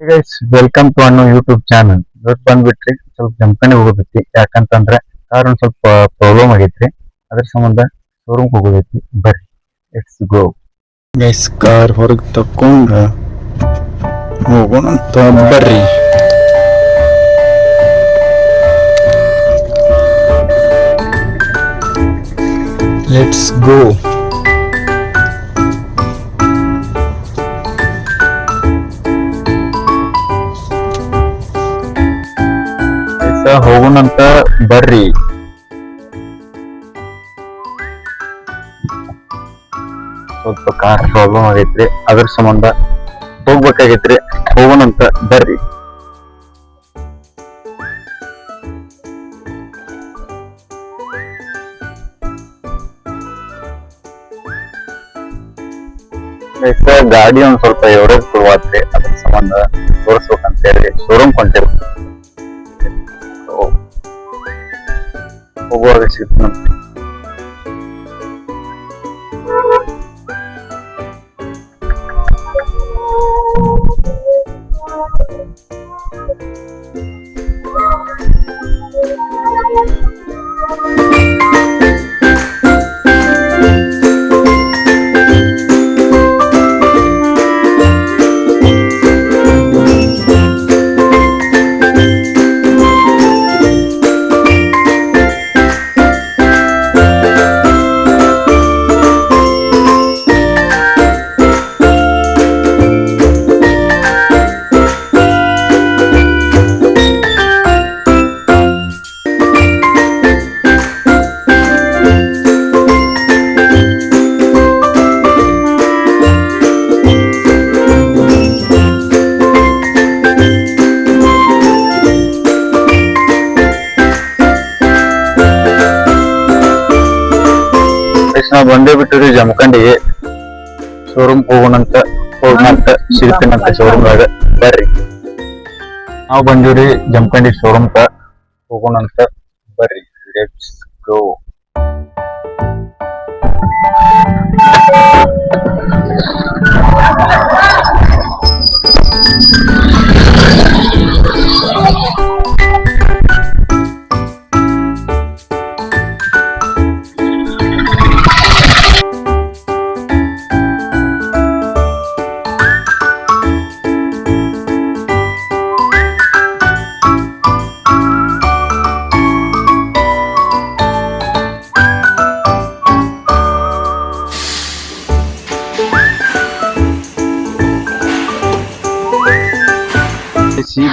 Guys welcome to ಅನ್ನು YouTube channel. ಇವತ್ತು ಬಂದ್ಬಿಟ್ರಿ ಸ್ವಲ್ಪ ಜಮಖಂಡಿ ಹೋಗೋದೈತಿ. ಯಾಕಂತಂದ್ರೆ ಕಾರ್ ಒಂದ್ ಸ್ವಲ್ಪ ಪ್ರಾಬ್ಲಮ್ ಆಗೈತ್ರಿ. ಅದ್ರ ಸಂಬಂಧ ಶೋರೂಮ್ ಹೋಗೋದೈತಿ. ಬರ್ರಿ ಲೆಟ್ಸ್ ಗೋ. ಗೈಸ್ ಕಾರ್ ಹೊರಗೆ ತಕೊಂಡ ಹೋಗೋಣ ಅಂತ ಬರ್ರಿ. Let's go. ಹೋಗೋಣಂತ ಬರ್ರಿ. ಸ್ವಲ್ಪ ಕಾರ್ ಪ್ರಾಬ್ಲಮ್ ಆಗೈತ್ರಿ. ಅದ್ರ ಸಂಬಂಧ ಹೋಗ್ಬೇಕಾಗೈತ್ರಿ. ಹೋಗೋಣಂತ ಬರ್ರಿ. ಗಾಡಿ ಒಂದ್ ಸ್ವಲ್ಪ ಎವರೇಜ್ ಕೊಡುವಾತ್ರಿ. ಅದ್ರ ಸಂಬಂಧ ತೋರಿಸ್ಬೇಕಂತ ಹೇಳಿ ಶೋರೂಮ್ ಕೊಂತೇವೆ. ಹೋಗುವಾಗ ಸಿಗ್ತಂತ. ನಾವು ಬಂದೇ ಬಿಟ್ಟಿರಿ ಜಮಖಂಡಿಗೆ. ಶೋರೂಮ್ ಹೋಗೋಣಂತ ಸಿಗ್ತೀನಂತ ಶೋರೂಮ್ದಾಗ. ಬರ್ರಿ. ನಾವು ಬಂದಿವ್ರಿ ಜಮಖಂಡಿ ಶೋರೂಮ್ ಹೋಗೋಣಂತ ಬರ್ರಿ. Let's go.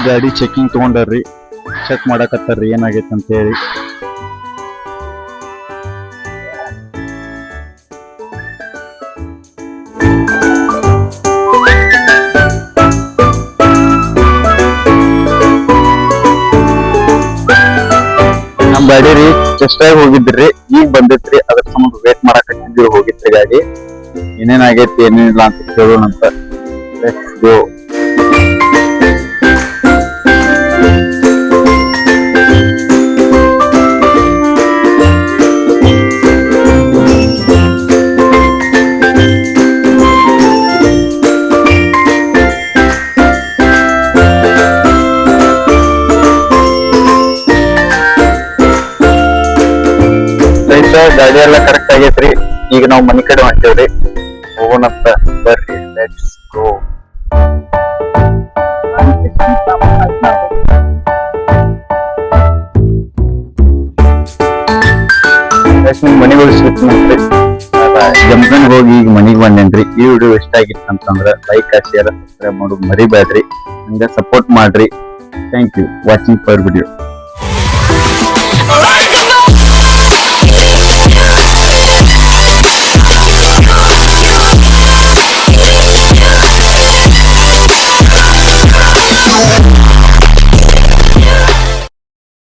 ಗಾಡಿ ಚೆಕಿಂಗ್ ತಗೊಂಡಾರ್ರಿ. ಚೆಕ್ ಮಾಡಕತ್ತಾರ್ರಿ ಏನಾಗೈತೆ ಅಂತ ಹೇಳಿ. ನಮ್ ಗಾಡಿ ರೀ ಚೆಸ್ಟಾಗಿ ಹೋಗಿದ್ರಿ. ಈಗ ಬಂದಿತ್ರಿ. ಅದ್ರ ಸಂಬಂಧ ವೇಟ್ ಮಾಡಕತ್ತಿದ್ವಿ. ಹೋಗಿತ್ರಿ ಗಾಡಿ. ಏನೇನಾಗೈತಿ ಏನೇನಿಲ್ಲ ಅಂತ ಕೇಳೋಣಂತ. Let's go. ಗಾಡಿ ಎಲ್ಲ ಕರೆಕ್ಟ್ ಆಗೈತ್ರಿ. ಈಗ ನಾವು ಮನಿ ಕಡೆ ಹೊಂಟೇವ್ರಿ. ಹೋಗೋಣಂತ ಬರ್ರಿ. Let's go. ಮನೆಗಳು ಸಿಗ್ತಂತ್ರಿ. ಜಮಖಂಡ್ ಹೋಗಿ ಈಗ ಮನಿಗ್ ಬಂದೇನ್ರಿ. ಈ ವಿಡಿಯೋ ಇಷ್ಟ ಆಗಿತ್ತು ಅಂತಂದ್ರ ಲೈಕ್ ಶೇರ್ ಸಬ್ಸ್ಕ್ರೈಬ್ ಮಾಡೋದು ಮರಿಬೇಡ್ರಿ. ಹಂಗ ಸಪೋರ್ಟ್ ಮಾಡ್ರಿ. Thank you watching for video.